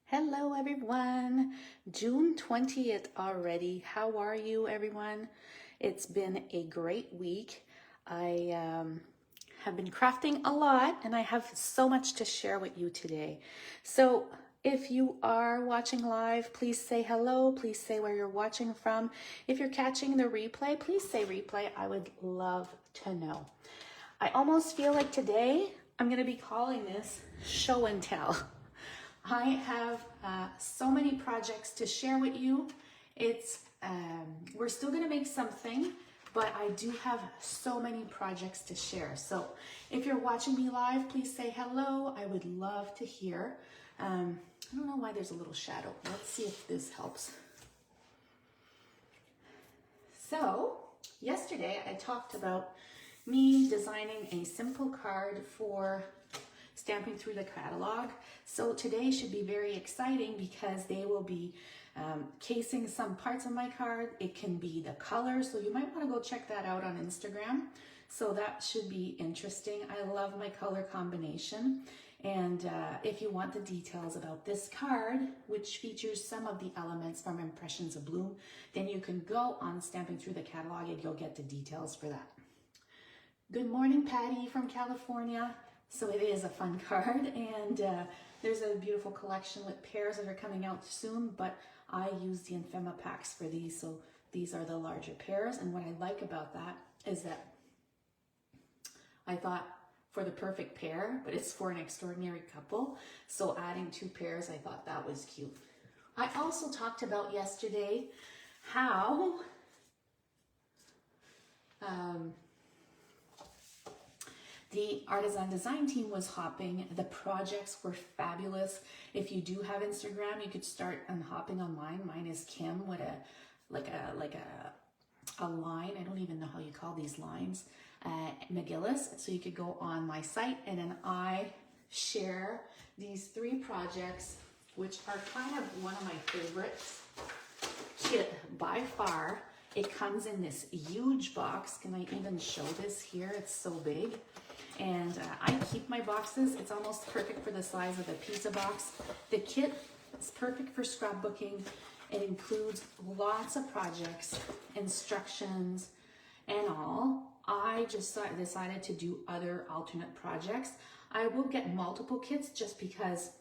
Hello everyone, June 20th already. How are you everyone? It's been a great week. I have been crafting a lot and I have so much to share with you today. So if you are watching live, please say hello. Please say where you're watching from. If you're catching the replay, please say replay. I would love to know. I almost feel like today I'm going to be calling this show and tell. I have so many projects to share with you. We're still gonna make something, but I do have so many projects to share. So if you're watching me live, please say hello. I would love to hear. I don't know why there's a little shadow. Let's see if this helps. So yesterday I talked about me designing a simple card for stamping through the catalog. So today should be very exciting because they will be casing some parts of my card. It can be the colors, so you might want to go check that out on Instagram. So that should be interesting. I love my color combination. And if you want the details about this card, which features some of the elements from Impressions of Bloom, then you can go on Stamping Through the Catalog and you'll get the details for that. Good morning, Patty from California. So it is a fun card, and there's a beautiful collection with pairs that are coming out soon, but I use the Infema packs for these, so these are the larger pairs. And what I like about that is that I thought for the perfect pair, but it's for an extraordinary couple, so adding 2 pairs, I thought that was cute. I also talked about yesterday how the Artisan design team was hopping. The projects were fabulous. If you do have Instagram, you could start hopping online. Mine is Kim with a line. I don't even know how you call these lines. McGillis. So you could go on my site and then I share these 3 projects, which are kind of one of my favorites kit by far. It comes in this huge box. Can I even show this here? It's so big. And I keep my boxes. It's almost perfect for the size of a pizza box. The kit is perfect for scrapbooking. It includes lots of projects, instructions, and all. I just decided to do other alternate projects. I will get multiple kits just because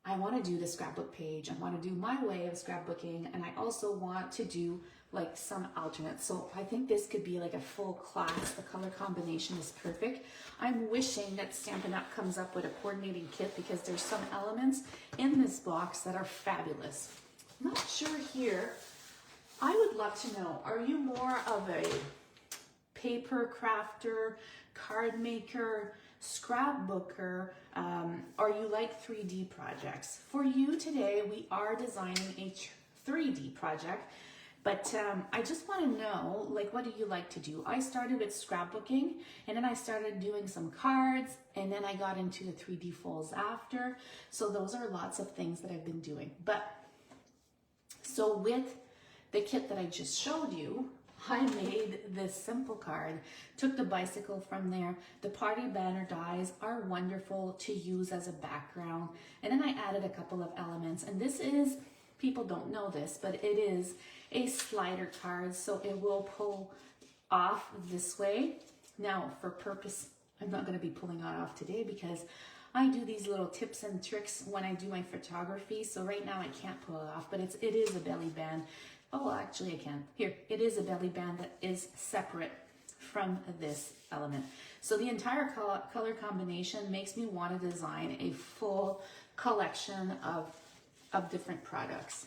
I want to do the scrapbook page. I want to do my way of scrapbooking, and I also want to do like some alternates. So I think this could be like a full class. The color combination is perfect. I'm wishing that Stampin' Up! Comes up with a coordinating kit because there's some elements in this box that are fabulous. I'm not sure here. I would love to know, are you more of a paper crafter, card maker, scrapbooker, or you like 3D projects? For you today, we are designing a 3D project, but I just want to know, like, what do you like to do? I started with scrapbooking, and then I started doing some cards, and then I got into the 3D folds after. So those are lots of things that I've been doing. But so with the kit that I just showed you, I made this simple card, took the bicycle from there. The party banner dies are wonderful to use as a background. And then I added a couple of elements. And this is, people don't know this, but it is a slider card. So it will pull off this way. Now for purpose, I'm not going to be pulling it off today because I do these little tips and tricks when I do my photography. So right now I can't pull it off, but it is a belly band. Oh, actually I can. Here, it is a belly band that is separate from this element. So the entire color combination makes me want to design a full collection of different products.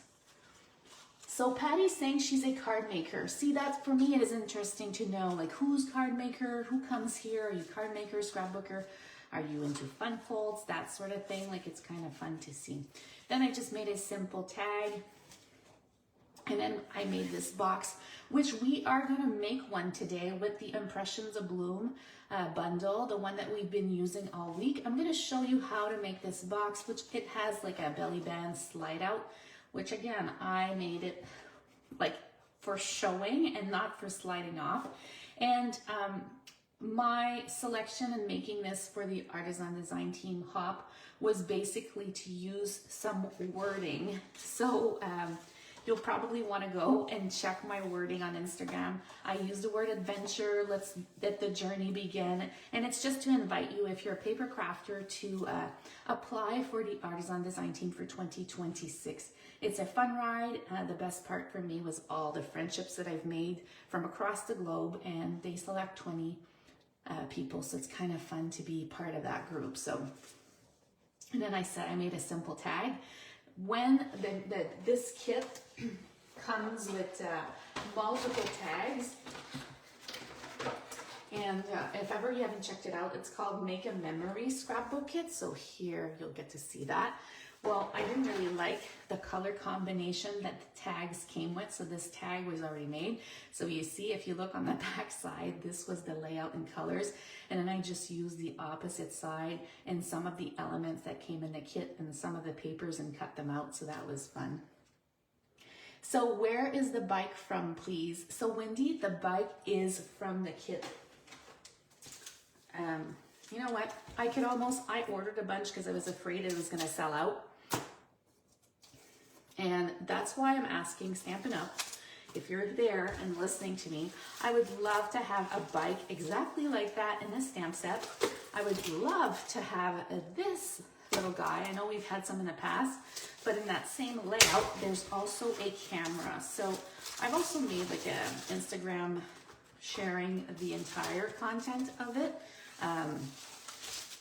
So Patty's saying she's a card maker. See, that for me it is interesting to know, like, who's card maker, who comes here, are you card maker, scrapbooker, are you into fun folds, that sort of thing. Like, it's kind of fun to see. Then I just made a simple tag. And then I made this box, which we are going to make one today with the Impressions of Bloom bundle, the one that we've been using all week. I'm going to show you how to make this box, which it has like a belly band slide out, which again, I made it like for showing and not for sliding off. And my selection in making this for the Artisan Design Team Hop was basically to use some wording. So you'll probably want to go and check my wording on Instagram. I use the word adventure, let's let the journey begin. And it's just to invite you, if you're a paper crafter, to apply for the Artisan Design Team for 2026. It's a fun ride. The best part for me was all the friendships that I've made from across the globe, and they select 20 people. So it's kind of fun to be part of that group. So, and then I said I made a simple tag. When this kit comes with multiple tags, and if ever you haven't checked it out, it's called Make a Memory Scrapbook Kit. So here you'll get to see that. Well, I didn't really like the color combination that the tags came with, so this tag was already made. So you see, if you look on the back side, this was the layout and colors, and then I just used the opposite side and some of the elements that came in the kit and some of the papers and cut them out, so that was fun. So where is the bike from, please? So Wendy, the bike is from the kit. You know what? I ordered a bunch because I was afraid it was going to sell out. And that's why I'm asking Stampin' Up! If you're there and listening to me, I would love to have a bike exactly like that in this stamp set. I would love to have this little guy. I know we've had some in the past, but in that same layout, there's also a camera. So I've also made like an Instagram sharing the entire content of it.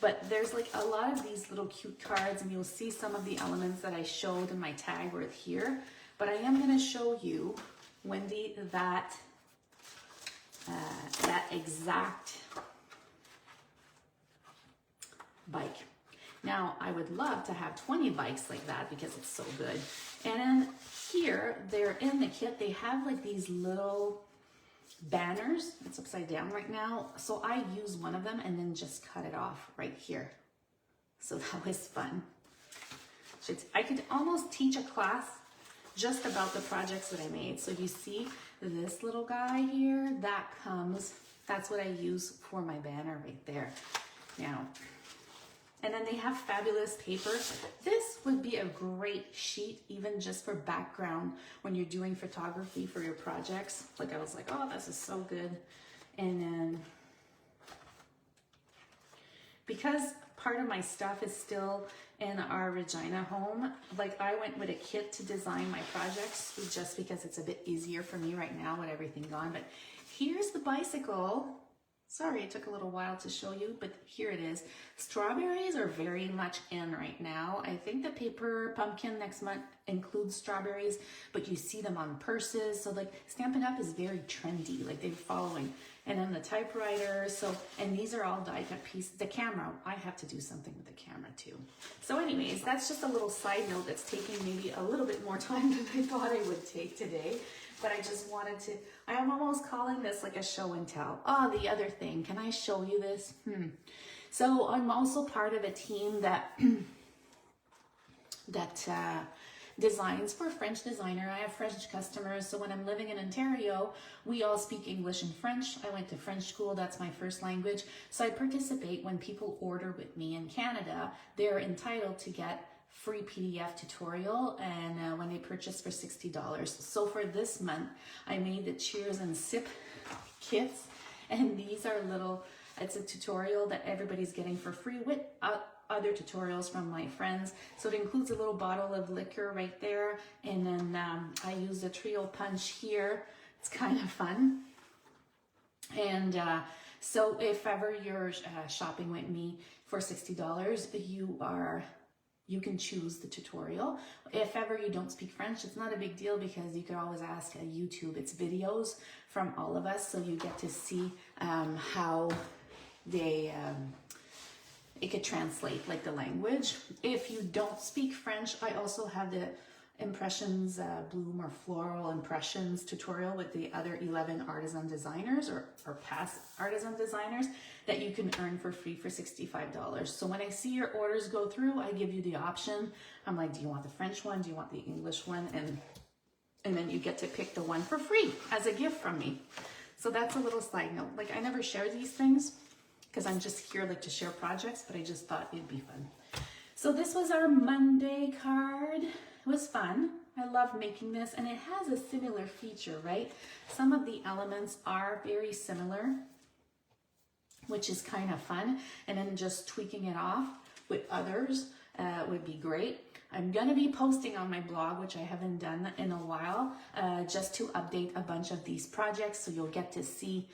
But there's like a lot of these little cute cards, and you'll see some of the elements that I showed in my tag were here. But I am going to show you, Wendy, that exact bike. Now, I would love to have 20 bikes like that because it's so good. And then here, they're in the kit, they have like these little banners. It's upside down right now, so I use one of them and then just cut it off right here. So that was fun. I could almost teach a class just about the projects that I made. So you see this little guy here, that's what I use for my banner right there. Now, and then they have fabulous paper. This would be a great sheet, even just for background when you're doing photography for your projects. Like I was like, oh, this is so good. And then, because part of my stuff is still in our Regina home, like I went with a kit to design my projects just because it's a bit easier for me right now with everything gone. But here's the bicycle. Sorry, it took a little while to show you, but here it is. Strawberries are very much in right now. I think the paper pumpkin next month includes strawberries, but you see them on purses. So like Stampin' Up! Is very trendy, like they're following. And then the typewriter, and these are all die cut pieces. The camera, I have to do something with the camera too. So anyways, that's just a little side note that's taking maybe a little bit more time than I thought I would take today. But I just wanted to, I am almost calling this like a show and tell. Oh, the other thing, can I show you this? So I'm also part of a team that designs for a French designer. I have French customers, so when I'm living in Ontario, we all speak English and French. I went to French school, that's my first language. So I participate when people order with me in Canada. They're entitled to get free PDF tutorial, and when they purchase for $60. So for this month, I made the Cheers and Sip kits, and these are little, it's a tutorial that everybody's getting for free with other tutorials from my friends. So it includes a little bottle of liquor right there, and then I use a trio punch here. It's kind of fun. And so if ever you're shopping with me for $60, you can choose the tutorial. If ever you don't speak French, it's not a big deal because you could always ask YouTube. It's videos from all of us, so you get to see how it could translate like the language. If you don't speak French, I also have the Impressions Bloom or Floral Impressions tutorial with the other 11 artisan designers or past artisan designers that you can earn for free for $65. So when I see your orders go through, I give you the option. I'm like, do you want the French one? Do you want the English one? And then you get to pick the one for free as a gift from me. So that's a little side note. Like, I never share these things because I'm just here like to share projects, but I just thought it'd be fun. So this was our Monday card. It was fun. I love making this, and it has a similar feature, right? Some of the elements are very similar, which is kind of fun. And then just tweaking it off with others would be great. I'm gonna be posting on my blog, which I haven't done in a while, just to update a bunch of these projects, so you'll get to see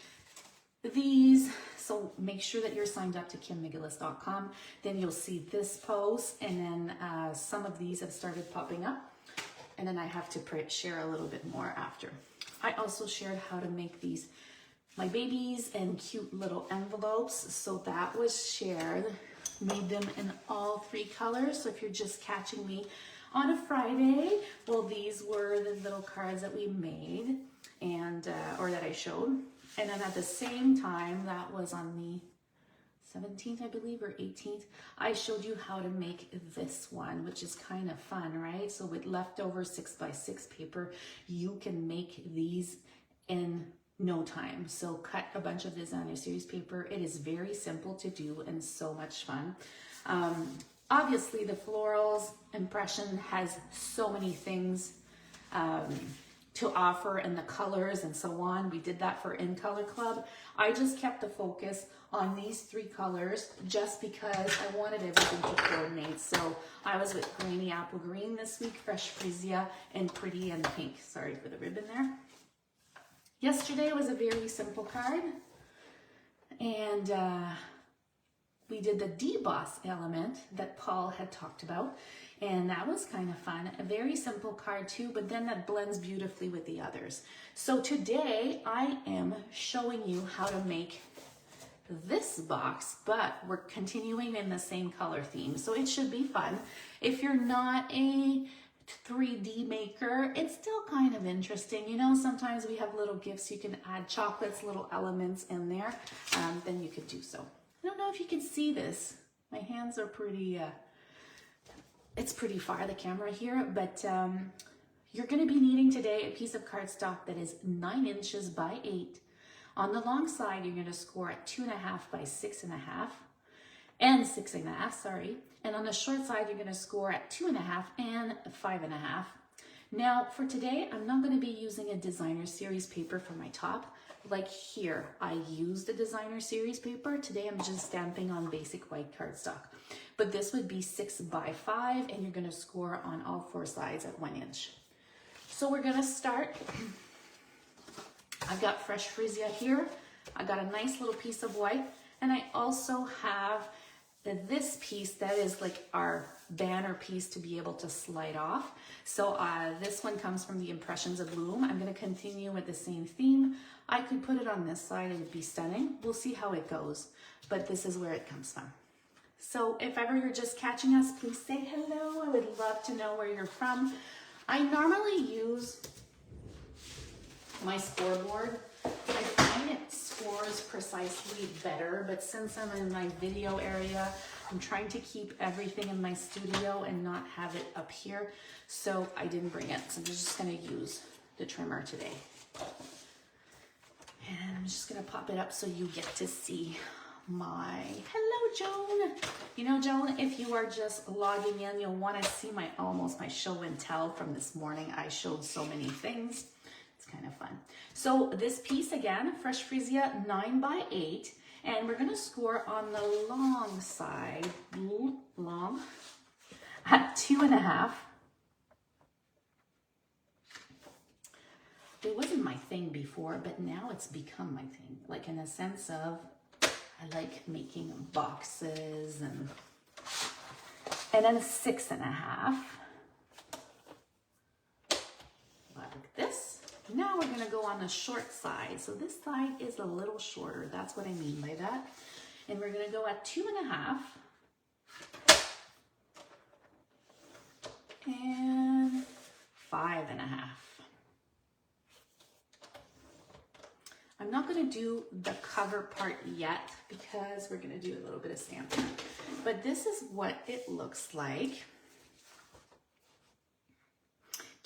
these. So make sure that you're signed up to kimmcgillis.com. Then you'll see this post, and then some of these have started popping up, and then I have to share a little bit more after. I also shared how to make these my babies in cute little envelopes, so that was shared. Made them in all 3 colors. So if you're just catching me on a Friday, well, these were the little cards that we made, and or that I showed. And then at the same time, that was on the 17th, I believe, or 18th, I showed you how to make this one, which is kind of fun, right? So with leftover 6x6 paper, you can make these in no time. So cut a bunch of designer series paper. It is very simple to do and so much fun. Obviously, the Floral Impression has so many things to offer, and the colors and so on. We did that for In Color Club. I just kept the focus on these 3 colors just because I wanted everything to coordinate. So I was with Grainy Apple Green this week, Fresh Freesia, and Pretty and Pink. Sorry for the ribbon there. Yesterday was a very simple card, and we did the deboss element that Paul had talked about, and that was kind of fun. A very simple card too, but then that blends beautifully with the others. So today I am showing you how to make this box, but we're continuing in the same color theme, so it should be fun. If you're not a 3D maker, it's still kind of interesting. You know, sometimes we have little gifts. You can add chocolates, little elements in there. Then you could do so. I don't know if you can see this. My hands are pretty, it's pretty far, the camera here, but you're going to be needing today a piece of cardstock that is 9 inches by 8. On the long side, you're going to score at 2.5 by 6.5. And 6.5, sorry. And on the short side, you're going to score at 2.5 and 5.5. Now, for today, I'm not going to be using a designer series paper for my top. Like here, I used a designer series paper. Today, I'm just stamping on basic white cardstock. But this would be 6 by 5, and you're going to score on all 4 sides at 1 inch. So we're going to start. I've got Fresh Freesia here. I got a nice little piece of white, and I also have this piece that is like our banner piece to be able to slide off. So this one comes from the Impressions of Bloom. I'm going to continue with the same theme. I could put it on this side, it would be stunning. We'll see how it goes, but this is where it comes from. So if ever you're just catching us, please say hello. I would love to know where you're from. I normally use my scoreboard. I find it scores precisely better, but since I'm in my video area, I'm trying to keep everything in my studio and not have it up here, so I didn't bring it. So I'm just going to use the trimmer today. And I'm just going to pop it up so you get to see my, hello Joan. You know, Joan, if you are just logging in, you'll want to see my show and tell from this morning. I showed so many things. It's kind of fun. So this piece again, Fresh Freesia 9 by 8, and we're going to score on the long side, long, at 2.5. It wasn't my thing before, but now it's become my thing. Like in the sense of, I like making boxes and then 6.5. Like this. Now we're going to go on the short side. So this side is a little shorter. That's what I mean by that. And we're going to go at 2.5. And 5.5. I'm not going to do the cover part yet because we're going to do a little bit of stamping. But this is what it looks like.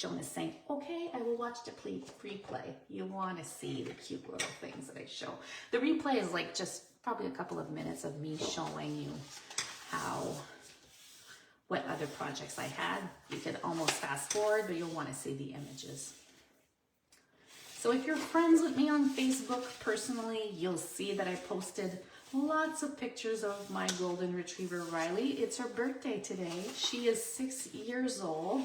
Joan is saying, okay, I will watch the replay. You want to see the cute little things that I show. The replay is like just probably a couple of minutes of me showing you what other projects I had. You could almost fast forward, but you'll want to see the images. So if you're friends with me on Facebook personally, you'll see that I posted lots of pictures of my golden retriever, Riley. It's her birthday today. She is 6 years old.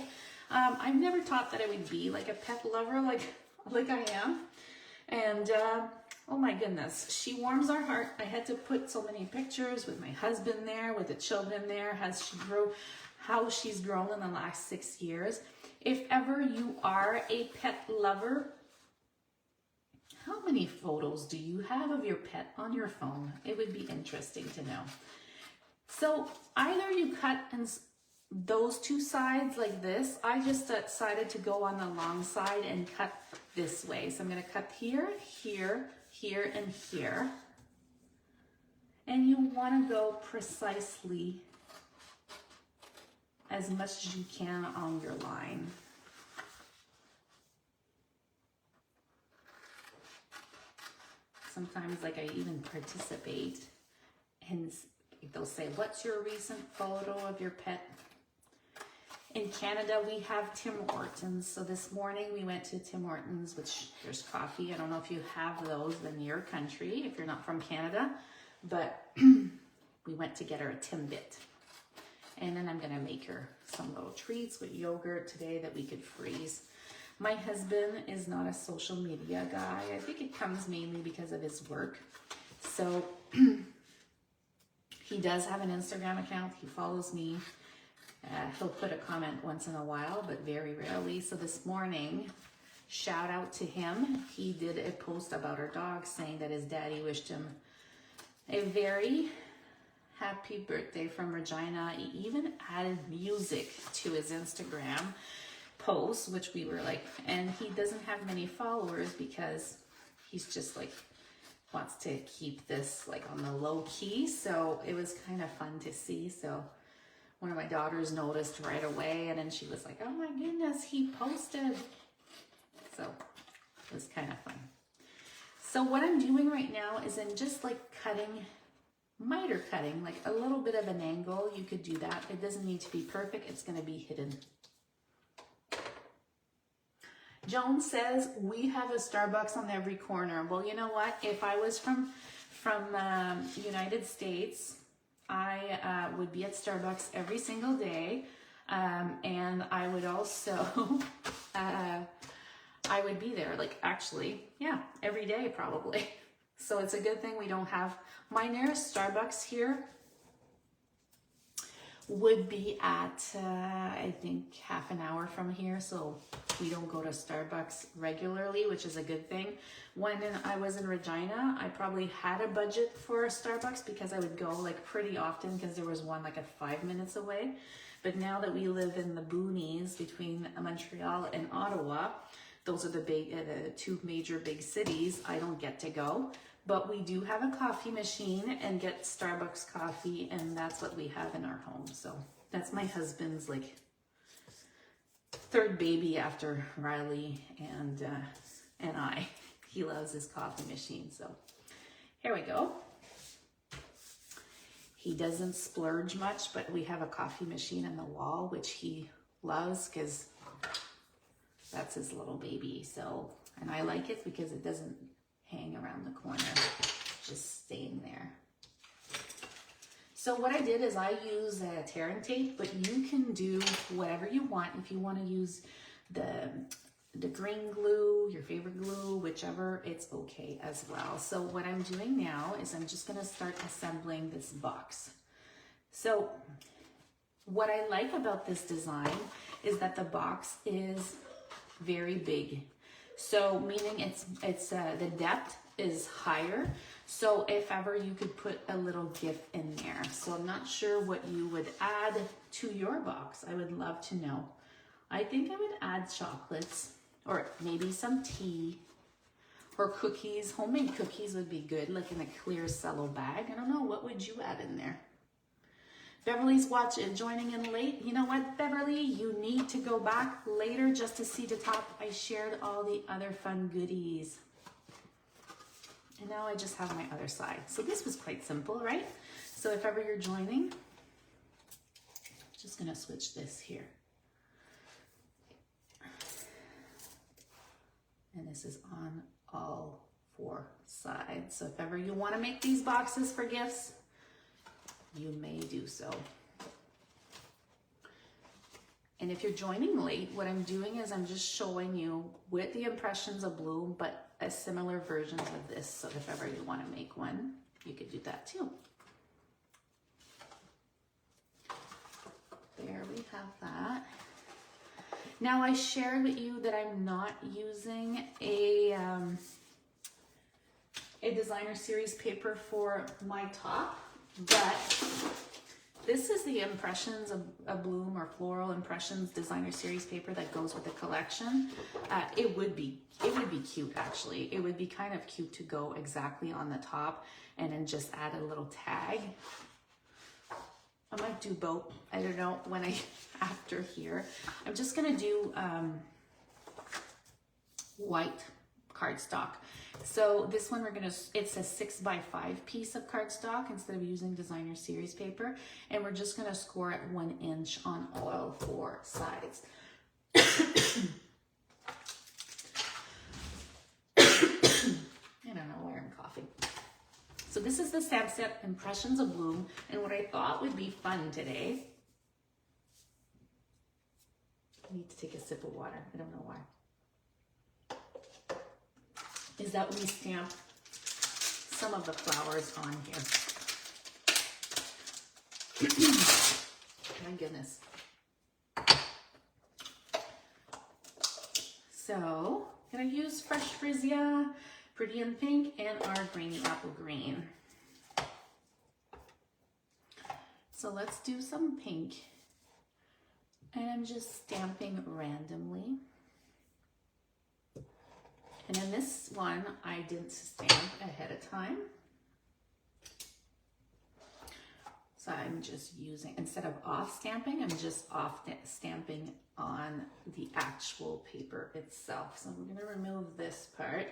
I've never thought that I would be like a pet lover like I am. And oh my goodness, she warms our heart. I had to put so many pictures with my husband there, with the children there, how she's grown in the last 6 years. If ever you are a pet lover, how many photos do you have of your pet on your phone? It would be interesting to know. So either you cut those two sides like this. I just decided to go on the long side and cut this way. So I'm going to cut here, here, here, and here. And you want to go precisely as much as you can on your line. Sometimes like I even participate and they'll say, what's your recent photo of your pet? In Canada, we have Tim Hortons. So this morning we went to Tim Hortons, which there's coffee. I don't know if you have those in your country, if you're not from Canada, but we went to get her a Timbit. And then I'm gonna make her some little treats with yogurt today that we could freeze. My husband is not a social media guy. I think it comes mainly because of his work. So he does have an Instagram account. He follows me. He'll put a comment once in a while, but very rarely. So this morning, shout out to him. He did a post about our dog saying that his daddy wished him a very happy birthday from Regina. He even added music to his Instagram posts, which we were like, and he doesn't have many followers because he's just like wants to keep this like on the low key. So it was kind of fun to see. So one of my daughters noticed right away, and then she was like, oh my goodness, he posted. So it was kind of fun. So what I'm doing right now is I'm just like miter cutting, like a little bit of an angle. You could do that. It doesn't need to be perfect. It's going to be hidden. Joan says, we have a Starbucks on every corner. Well, you know what? If I was from United States, I would be at Starbucks every single day. And I would also, I would be there, like actually, yeah, every day probably. So it's a good thing we don't have, my nearest Starbucks here would be at, I think, half an hour from here. So we don't go to Starbucks regularly, which is a good thing. When I was in Regina, I probably had a budget for a Starbucks because I would go like pretty often because there was one like at 5 minutes away. But now that we live in the boonies between Montreal and Ottawa, those are the two major big cities, I don't get to go. But we do have a coffee machine and get Starbucks coffee, and that's what we have in our home. So that's my husband's like third baby after Riley and I. He loves his coffee machine. So here we go. He doesn't splurge much, but we have a coffee machine in the wall, which he loves because that's his little baby. So, and I like it because it doesn't hang around the corner, just staying there. So what I did is I use tear and tape, but you can do whatever you want. If you want to use the green glue, your favorite glue, whichever, it's okay as well. So what I'm doing now is I'm just going to start assembling this box. So what I like about this design is that the box is very big. So meaning it's the depth is higher. So if ever you could put a little gift in there. So I'm not sure what you would add to your box. I would love to know. I think I would add chocolates or maybe some tea or cookies. Homemade cookies would be good, like in a clear cello bag. I don't know, what would you add in there? Beverly's joining in late. You know what, Beverly? early, you need to go back later just to see the top. I shared all the other fun goodies. And now I just have my other side. So this was quite simple, right? So if ever you're joining, just gonna switch this here. And this is on all 4 sides. So if ever you want to make these boxes for gifts, you may do so. And if you're joining late, what I'm doing is I'm just showing you with the impressions of bloom, but a similar versions of this. So if ever you want to make one, you could do that too. There we have that. Now I shared with you that I'm not using a designer series paper for my top, but this is the Impressions of Bloom or Floral Impressions designer series paper that goes with the collection. It would be cute actually. It would be kind of cute to go exactly on the top and then just add a little tag. I might do both. I don't know when after here. I'm just gonna do white cardstock. So this one it's a 6x5 piece of cardstock instead of using designer series paper. And we're just gonna score it 1 inch on all 4 sides. I don't know why I'm coughing. So this is the stamp set Impressions of Bloom, and what I thought would be fun today, I need to take a sip of water, I don't know why, is that we stamp some of the flowers on here. My goodness. So, I'm gonna use Fresh Frizia, Pretty in Pink, and our Grainy Apple Green. So let's do some pink. And I'm just stamping randomly. And in this one, I didn't stamp ahead of time. So I'm just using, instead of off stamping, I'm just off stamping on the actual paper itself. So I'm gonna remove this part.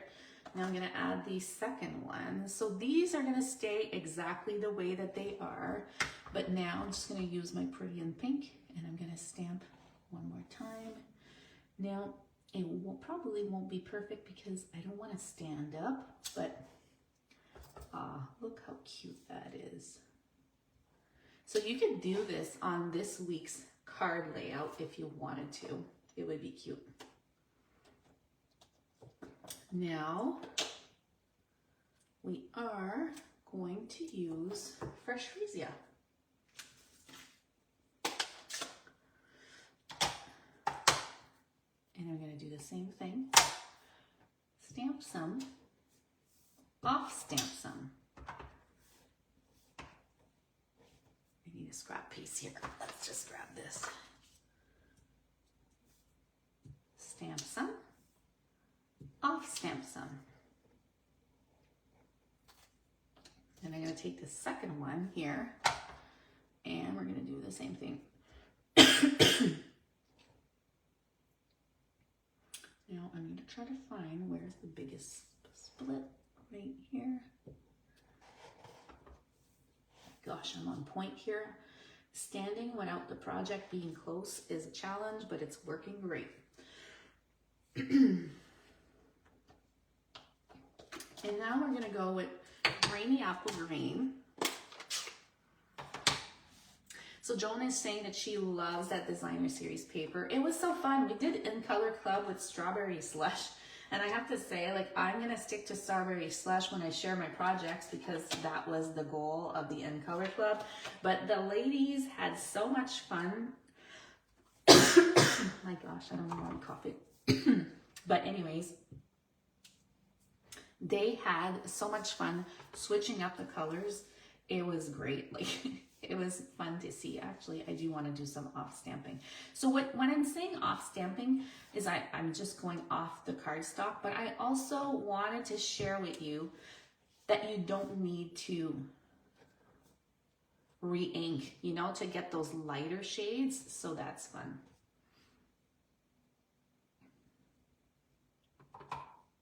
Now I'm gonna add the second one. So these are gonna stay exactly the way that they are, but now I'm just gonna use my Pretty in Pink and I'm gonna stamp one more time. Now, it probably won't be perfect because I don't wanna stand up, but look how cute that is. So you could do this on this week's card layout if you wanted to. It would be cute. Now, we are going to use Fresh Frizia. And I'm going to do the same thing. Stamp some, off stamp some. I need a scrap piece here. Let's just grab this. Stamp some, off stamp some. And I'm going to take the second one here and we're going to do the same thing. Now I need to try to find where's the biggest split right here. Gosh, I'm on point here. Standing without the project being close is a challenge, but it's working great. And now we're gonna go with Grainy Apple Green. So Joan is saying that she loves that designer series paper. It was so fun. We did In Color Club with Strawberry Slush. And I have to say, like, I'm gonna stick to Strawberry Slush when I share my projects because that was the goal of the In Color Club. But the ladies had so much fun. My gosh, I don't know why I'm coughing. But anyways, they had so much fun switching up the colors. It was great. Like, it was fun to see. Actually, I do want to do some off stamping. So when I'm saying off stamping is I'm just going off the cardstock, but I also wanted to share with you that you don't need to re-ink, you know, to get those lighter shades. So that's fun.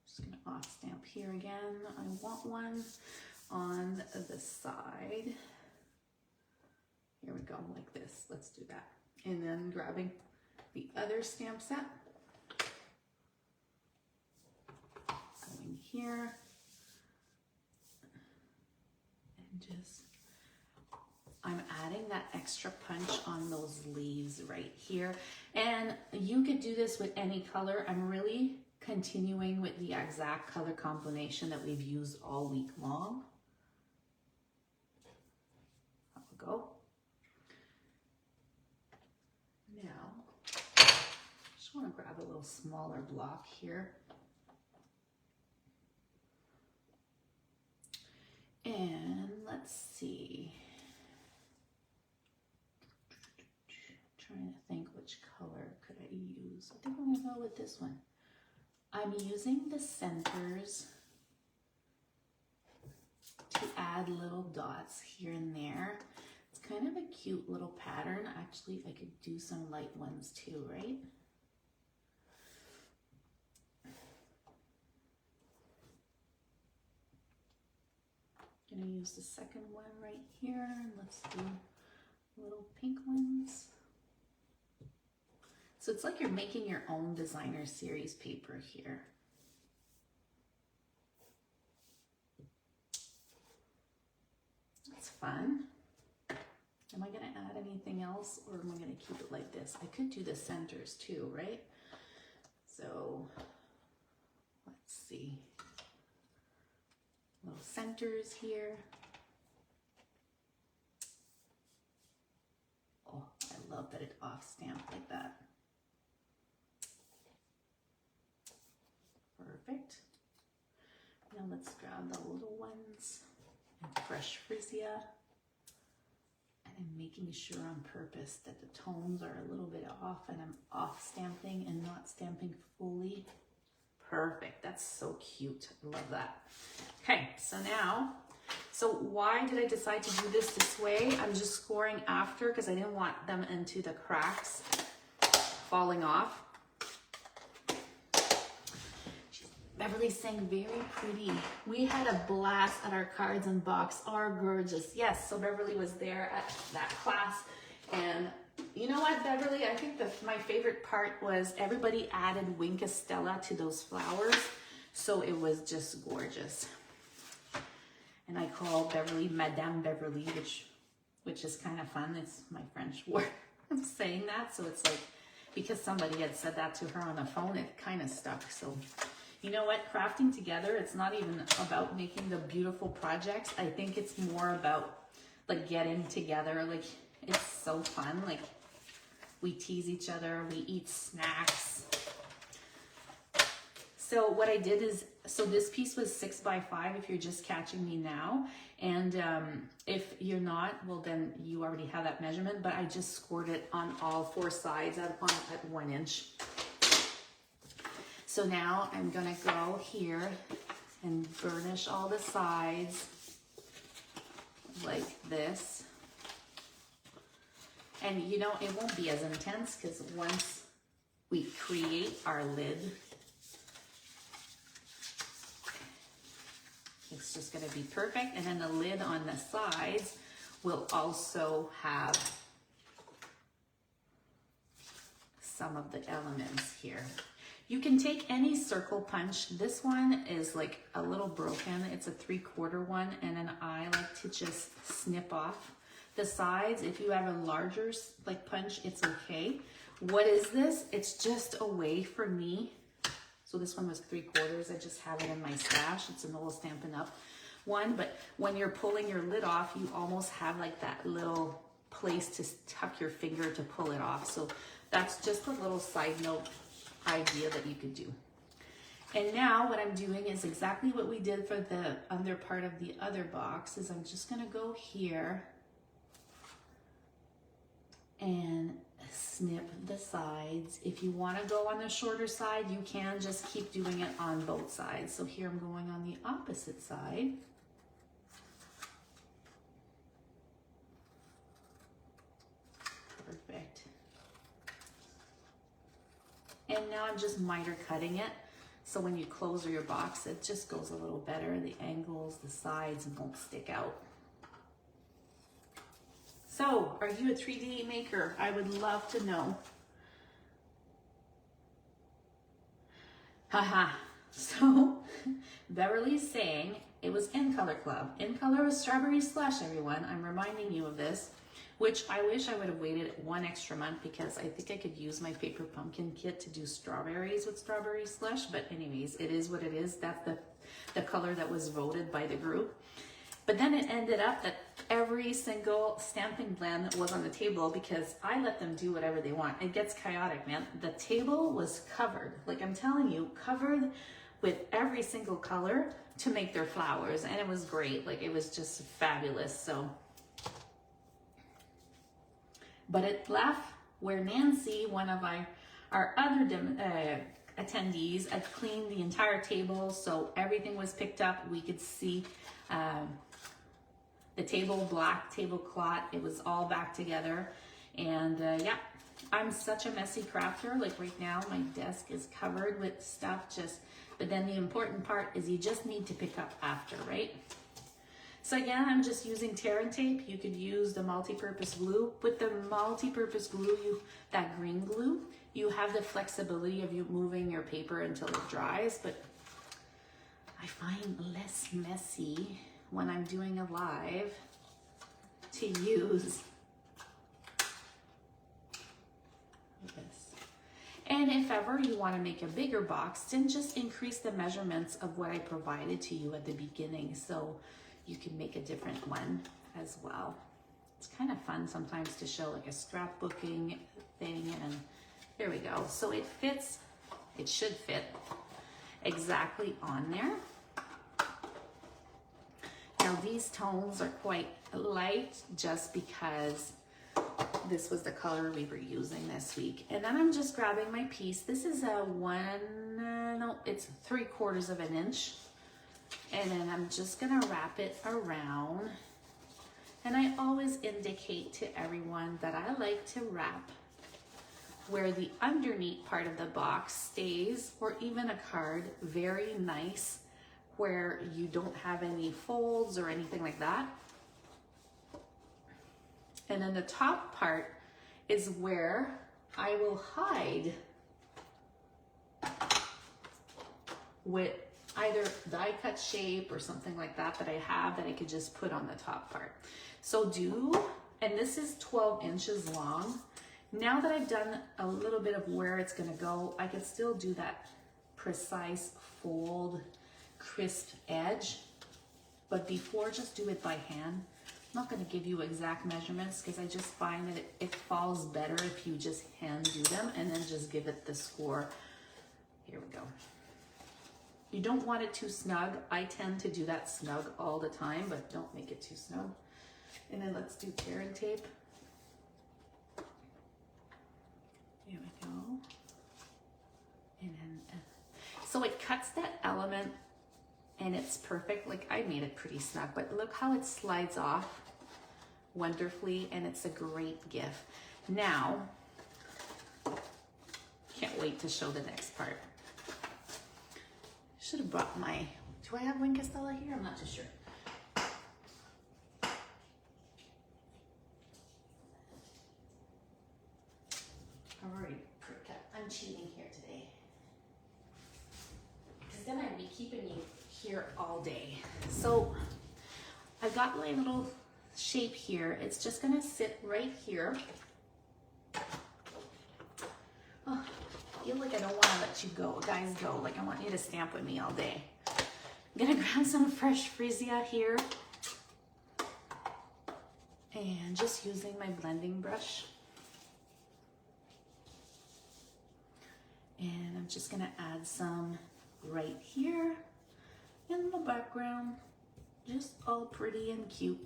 Just gonna off stamp here again. I want one on the side. Here we go, like this. Let's do that. And then grabbing the other stamp set. Going here. And just, I'm adding that extra punch on those leaves right here. And you could do this with any color. I'm really continuing with the exact color combination that we've used all week long. There we go. Now, just want to grab a little smaller block here. And let's see. Trying to think which color could I use. I think I'm gonna go with this one. I'm using the centers to add little dots here and there. It's kind of a cute little pattern. Actually, I could do some light ones too, right? Gonna use the second one right here, and let's do little pink ones. So it's like you're making your own designer series paper here. That's fun. Am I gonna add anything else, or am I gonna keep it like this? I could do the centers too, right? So let's see. Little centers here. Oh, I love that it off stamped like that. Perfect. Now let's grab the little ones and fresh frizia. And I'm making sure on purpose that the tones are a little bit off, and I'm off stamping and not stamping fully. Perfect. That's so cute. I love that. Okay, so now, so why did I decide to do this way? I'm just scoring after because I didn't want them into the cracks falling off. Beverly's saying very pretty. We had a blast at our cards and box. Are gorgeous. Yes, so Beverly was there at that class. And you know what, Beverly? I think my favorite part was everybody added Wink Estella to those flowers. So it was just gorgeous. And I call Beverly Madame Beverly, which is kind of fun. It's my French word of saying that. So it's like, because somebody had said that to her on the phone, it kind of stuck. So you know what, crafting together, it's not even about making the beautiful projects. I think it's more about like getting together. Like, it's so fun. Like, we tease each other, we eat snacks. So what I did is, so this piece was 6x5 if you're just catching me now. And if you're not, well then you already have that measurement, but I just scored it on all four sides at 1 inch. So now I'm gonna go here and burnish all the sides like this. And you know, it won't be as intense because once we create our lid, it's just gonna be perfect. And then the lid on the sides will also have some of the elements here. You can take any circle punch. This one is like a little broken. It's a 3/4 one, and then I like to just snip off the sides. If you have a larger like punch, it's okay. What is this? It's just a way for me. So this one was 3/4. I just have it in my stash. It's an old Stampin' Up one, but when you're pulling your lid off, you almost have like that little place to tuck your finger to pull it off. So that's just a little side note idea that you could do. And now what I'm doing is exactly what we did for the under part of the other box. Is I'm just gonna go here and snip the sides. If you want to go on the shorter side, you can just keep doing it on both sides. So here I'm going on the opposite side. And now I'm just miter cutting it. So when you close your box, it just goes a little better. The angles, the sides won't stick out. So, are you a 3D maker? I would love to know. Haha. So, Beverly's saying it was In Color Club. In Color was Strawberry Slush, everyone. I'm reminding you of this, which I wish I would have waited 1 extra month because I think I could use my paper pumpkin kit to do strawberries with Strawberry Slush. But anyways, it is what it is. That's the color that was voted by the group. But then it ended up that every single stamping blend was on the table because I let them do whatever they want. It gets chaotic, man. The table was covered, like I'm telling you, covered with every single color to make their flowers. And it was great. Like it was just fabulous. So, but it left where Nancy, one of our other attendees, had cleaned the entire table. So everything was picked up. We could see the table, black tablecloth, it was all back together. And yeah, I'm such a messy crafter. Like right now, my desk is covered with stuff but then the important part is you just need to pick up after, right? So again, I'm just using tear and tape. You could use the multi-purpose glue. With the multi-purpose glue, that green glue, you have the flexibility of you moving your paper until it dries, but I find less messy when I'm doing a live to use this. And if ever you want to make a bigger box, then just increase the measurements of what I provided to you at the beginning so you can make a different one as well. It's kind of fun sometimes to show like a scrapbooking thing, and there we go. So it fits, it should fit exactly on there. Now these tones are quite light just because this was the color we were using this week. And then I'm just grabbing my piece. This is it's 3/4 of an inch. And then I'm just gonna wrap it around. And I always indicate to everyone that I like to wrap where the underneath part of the box stays, or even a card, very nice, where you don't have any folds or anything like that. And then the top part is where I will hide with either die cut shape or something like that I have that I could just put on the top part. So and this is 12 inches long. Now that I've done a little bit of where it's gonna go, I could still do that precise fold, crisp edge. But before, just do it by hand. I'm not gonna give you exact measurements because I just find that it falls better if you just hand do them and then just give it the score. Here we go. You don't want it too snug. I tend to do that snug all the time, but don't make it too snug. And then let's do tear and tape. Here we go. And then, so it cuts that element and it's perfect. Like I made it pretty snug, but look how it slides off wonderfully, and it's a great gift. Now, can't wait to show the next part. Should have brought do I have Wink Estella here? I'm not too sure. I've already pre-cut. I'm cheating here today. Because then I'd be keeping you here all day. So I got my little shape here. It's just gonna sit right here. Oh, I feel like I don't want to let you go, guys. Go. Like I want you to stamp with me all day. I'm gonna grab some fresh freesia here, and just using my blending brush. And I'm just gonna add some right here in the background, just all pretty and cute.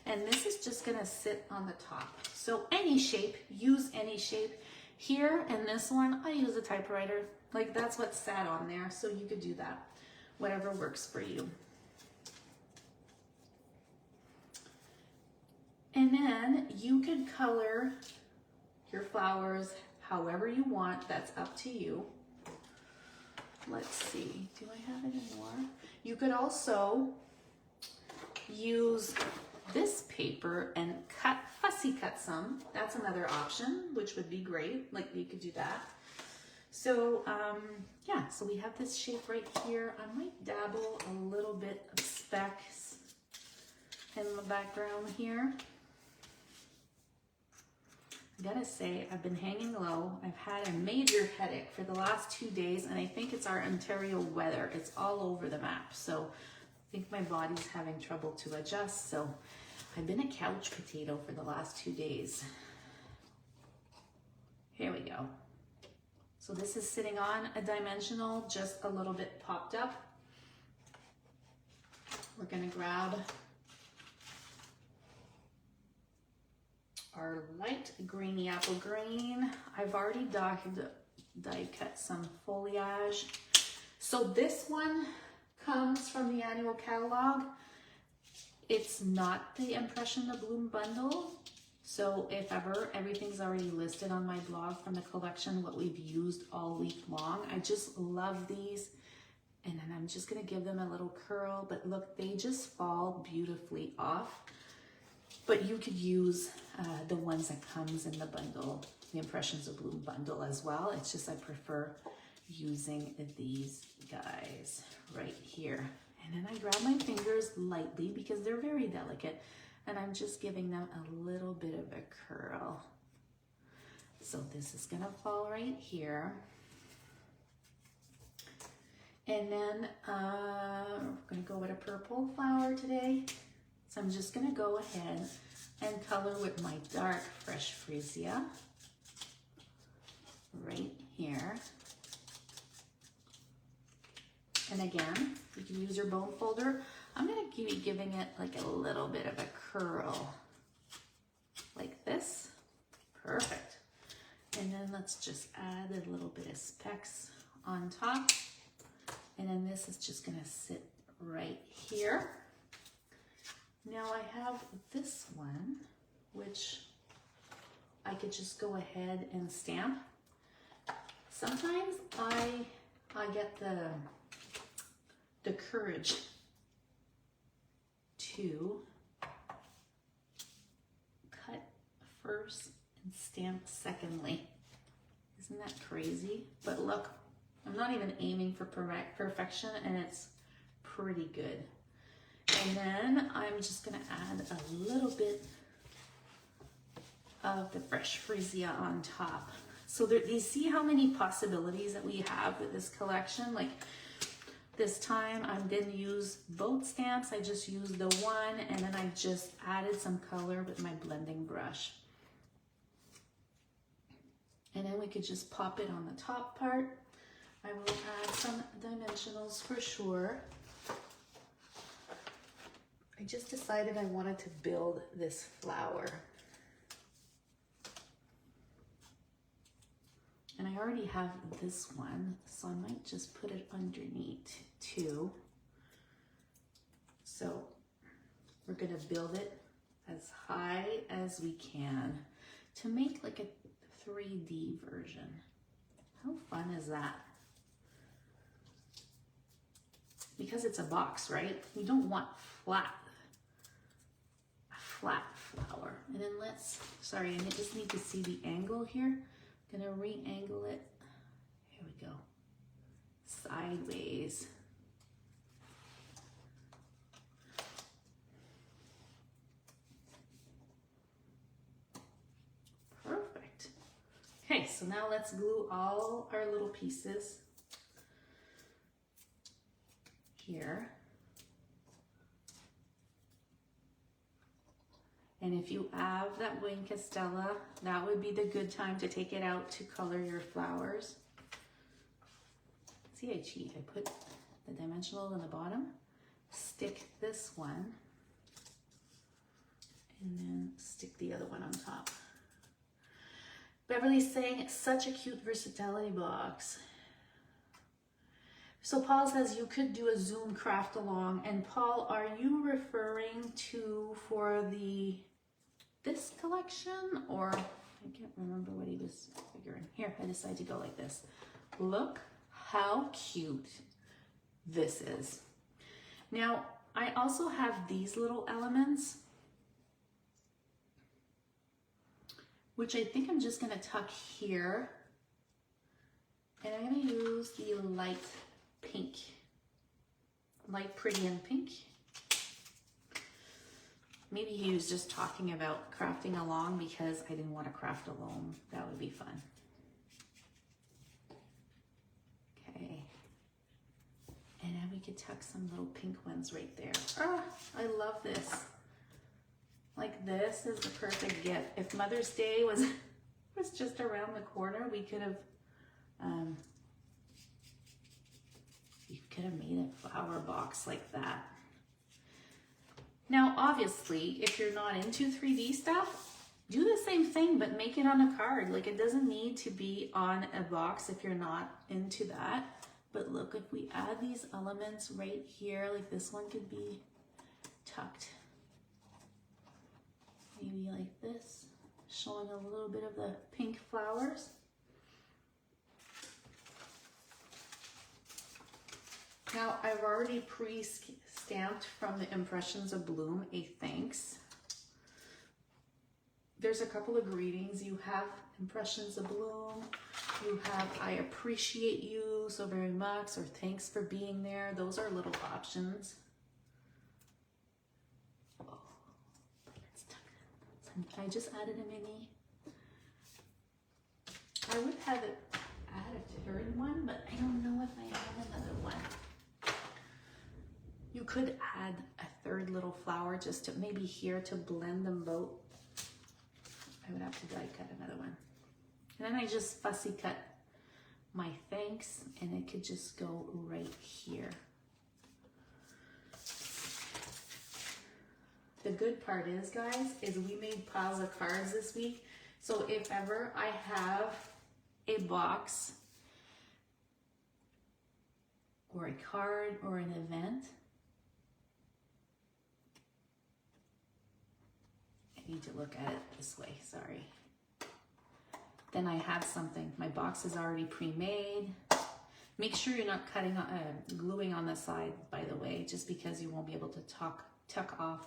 And this is just gonna sit on the top. So any shape, use any shape. Here in this one, I use a typewriter. Like that's what sat on there, so you could do that. Whatever works for you. And then you could color your flowers however you want. That's up to you. Let's see, do I have any more? You could also use this paper and fussy cut some. That's another option, which would be great. Like, you could do that. So yeah, so we have this shape right here. I might dabble a little bit of specks in the background here. I gotta say, I've been hanging low. I've had a major headache for the last 2 days, and I think it's our Ontario weather. It's all over the map. So I think my body's having trouble to adjust. So I've been a couch potato for the last 2 days. Here we go. So this is sitting on a dimensional, just a little bit popped up. We're gonna grab our light greeny apple green. I've already die cut some foliage. So this one comes from the annual catalog. It's not the Impression the Bloom bundle. So if ever, everything's already listed on my blog from the collection, what we've used all week long. I just love these. And then I'm just gonna give them a little curl, but look, they just fall beautifully off. But you could use the ones that comes in the bundle, the Impressions of Bloom bundle as well. It's just I prefer using these guys right here. And then I grab my fingers lightly because they're very delicate, and I'm just giving them a little bit of a curl. So this is gonna fall right here. And then we're gonna go with a purple flower today. So I'm just gonna go ahead and color with my dark fresh freesia right here. And again, you can use your bone folder. I'm gonna be giving it like a little bit of a curl, like this. Perfect. And then let's just add a little bit of specks on top. And then this is just gonna sit right here. Now I have this one, which I could just go ahead and stamp. Sometimes I get the courage to cut first and stamp secondly. Isn't that crazy? But look, I'm not even aiming for perfection, and it's pretty good. And then I'm just gonna add a little bit of the fresh freesia on top. So there, you see how many possibilities that we have with this collection? Like this time I didn't use both stamps, I just used the one, and then I just added some color with my blending brush. And then we could just pop it on the top part. I will add some dimensionals for sure. I just decided I wanted to build this flower. And I already have this one, so I might just put it underneath too. So we're gonna build it as high as we can to make like a 3D version. How fun is that? Because it's a box, right? We don't want a flat flower. And then let's, sorry, I just need to see the angle here. I'm gonna re-angle it. Here we go. Sideways. Perfect. Okay, so now let's glue all our little pieces here. And if you have that Wayne Castella, that would be the good time to take it out to color your flowers. See, I cheat. I put the dimensional in the bottom, stick this one, and then stick the other one on top. Beverly's saying, it's such a cute versatility box. So Paul says you could do a Zoom craft along. And Paul, are you referring to for this collection, or I can't remember what he was figuring. Here, Here, I decided to go like this. Look how cute this is. Now, I also have these little elements, which I think I'm just gonna tuck here. And I'm gonna use the light pink, light pretty and pink. Maybe he was just talking about crafting along because I didn't want to craft alone. That would be fun. Okay. And then we could tuck some little pink ones right there. Oh, I love this. Like this is the perfect gift. If Mother's Day was just around the corner, we could have made a flower box like that. Now, obviously, if you're not into 3D stuff, do the same thing, but make it on a card. Like, it doesn't need to be on a box if you're not into that. But look, if we add these elements right here, like this one could be tucked. Maybe like this, showing a little bit of the pink flowers. Now, I've already pre-stamped from the Impressions of Bloom a thanks. There's a couple of greetings. You have Impressions of Bloom. You have I appreciate you so very much, or thanks for being there. Those are little options. Oh, let's tuck it. I just added a mini. I would have it add a third one, but I don't know if I have another one. You could add a third little flower just to maybe here to blend them both. I would have to die cut another one. And then I just fussy cut my thanks, and it could just go right here. The good part is, guys, is we made piles of cards this week. So if ever I have a box or a card or an event, I need to look at it this way, sorry. Then I have something. My box is already pre-made. Make sure you're not cutting, gluing on the side, by the way, just because you won't be able to tuck off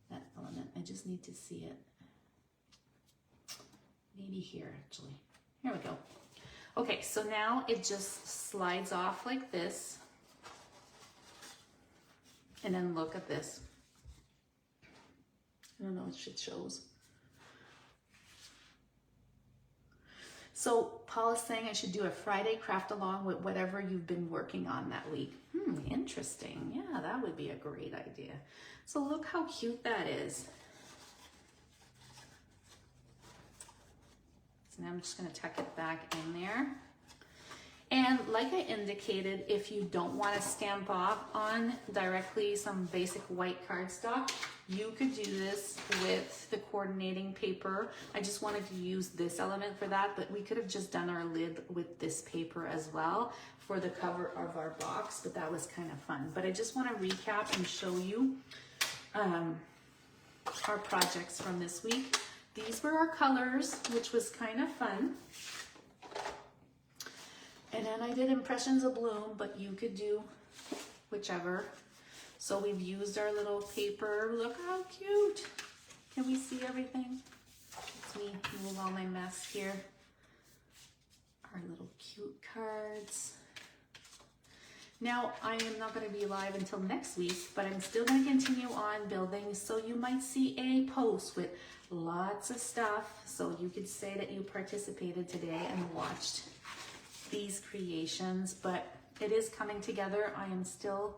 that element. I just need to see it. Maybe here, actually. Here we go. Okay, so now it just slides off like this. And then look at this. I don't know if it shows. So Paul is saying I should do a Friday craft along with whatever you've been working on that week. Interesting. Yeah, that would be a great idea. So look how cute that is. So now I'm just going to tuck it back in there. And like I indicated, if you don't want to stamp off on directly some basic white cardstock, you could do this with the coordinating paper. I just wanted to use this element for that, but we could have just done our lid with this paper as well for the cover of our box, but that was kind of fun. But I just want to recap and show you our projects from this week. These were our colors, which was kind of fun. And then I did Impressions of Bloom, but you could do whichever. So we've used our little paper. Look how cute. Can we see everything? Let me move all my mess here. Our little cute cards. Now, I am not going to be live until next week, but I'm still going to continue on building. So you might see a post with lots of stuff. So you could say that you participated today and watched these creations, but it is coming together. I am still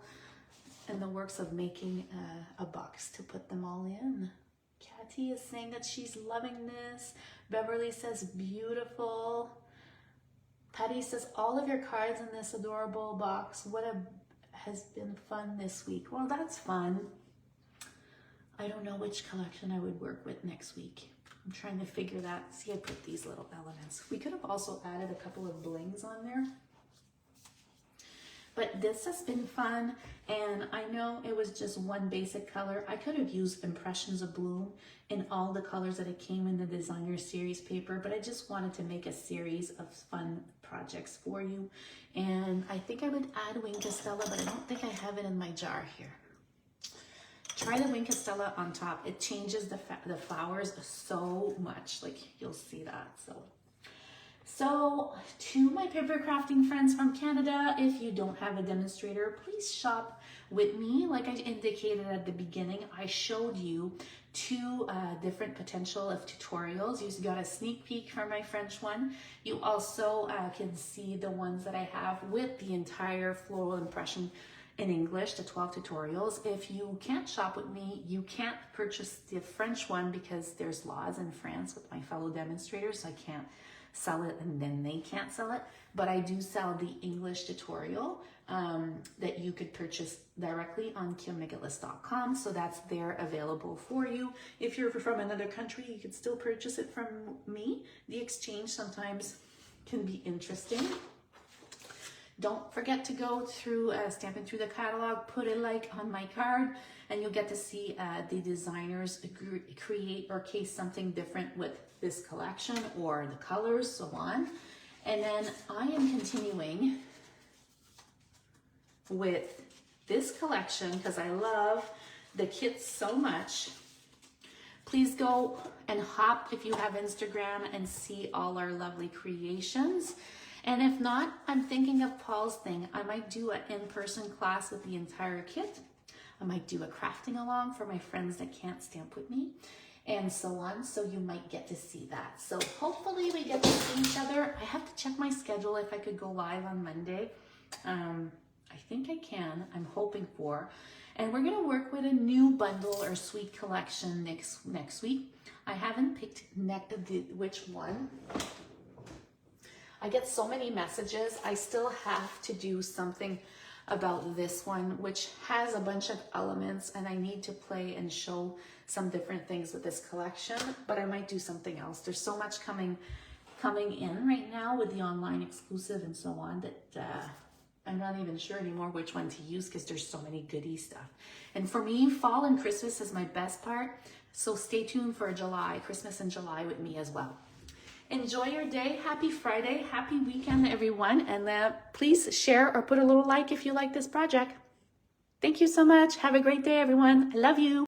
in the works of making a box to put them all in. Kathy is saying that she's loving this. Beverly says beautiful. Patty says all of your cards in this adorable box. Has been fun this week. Well, that's fun. I don't know which collection I would work with next week. I'm trying to figure that. See, I put these little elements. We could have also added a couple of blings on there. But this has been fun, and I know it was just one basic color. I could have used Impressions of Bloom in all the colors that it came in the designer series paper, but I just wanted to make a series of fun projects for you. And I think I would add Wing Castella, but I don't think I have it in my jar here. Try the Wing Castella on top. It changes the flowers so much, like you'll see that. So to my paper crafting friends from Canada, if you don't have a demonstrator, please shop with me. Like I indicated at the beginning, I showed you two different potential of tutorials. You got a sneak peek for my French one. You also can see the ones that I have with the entire floral impression in English, the 12 tutorials. If you can't shop with me, you can't purchase the French one because there's laws in France with my fellow demonstrators, so I can't sell it and then they can't sell it. But I do sell the English tutorial that you could purchase directly on kimmcgillis.com, so that's there available for you. If you're from another country, you could still purchase it from me. The exchange sometimes can be interesting. Don't forget to go through stamping through the catalog, put a like on my card, and you'll get to see the designers create or case something different with this collection, or the colors, so on. And then I am continuing with this collection because I love the kits so much. Please go and hop if you have Instagram and see all our lovely creations. And if not, I'm thinking of Paul's thing. I might do an in-person class with the entire kit. I might do a crafting along for my friends that can't stamp with me, and so on. So you might get to see that. So hopefully we get to see each other. I have to check my schedule if I could go live on Monday. I think I can. I'm hoping for. And we're gonna work with a new bundle or suite collection next week. I haven't picked which one. I get so many messages. I still have to do something about this one, which has a bunch of elements, and I need to play and show some different things with this collection, but I might do something else. There's so much coming in right now with the online exclusive and so on that I'm not even sure anymore which one to use because there's so many goodie stuff. And for me, fall and Christmas is my best part, so stay tuned for Christmas in July with me as well. Enjoy your day. Happy Friday. Happy weekend, everyone. And please share or put a little like if you like this project. Thank you so much. Have a great day, everyone. I love you.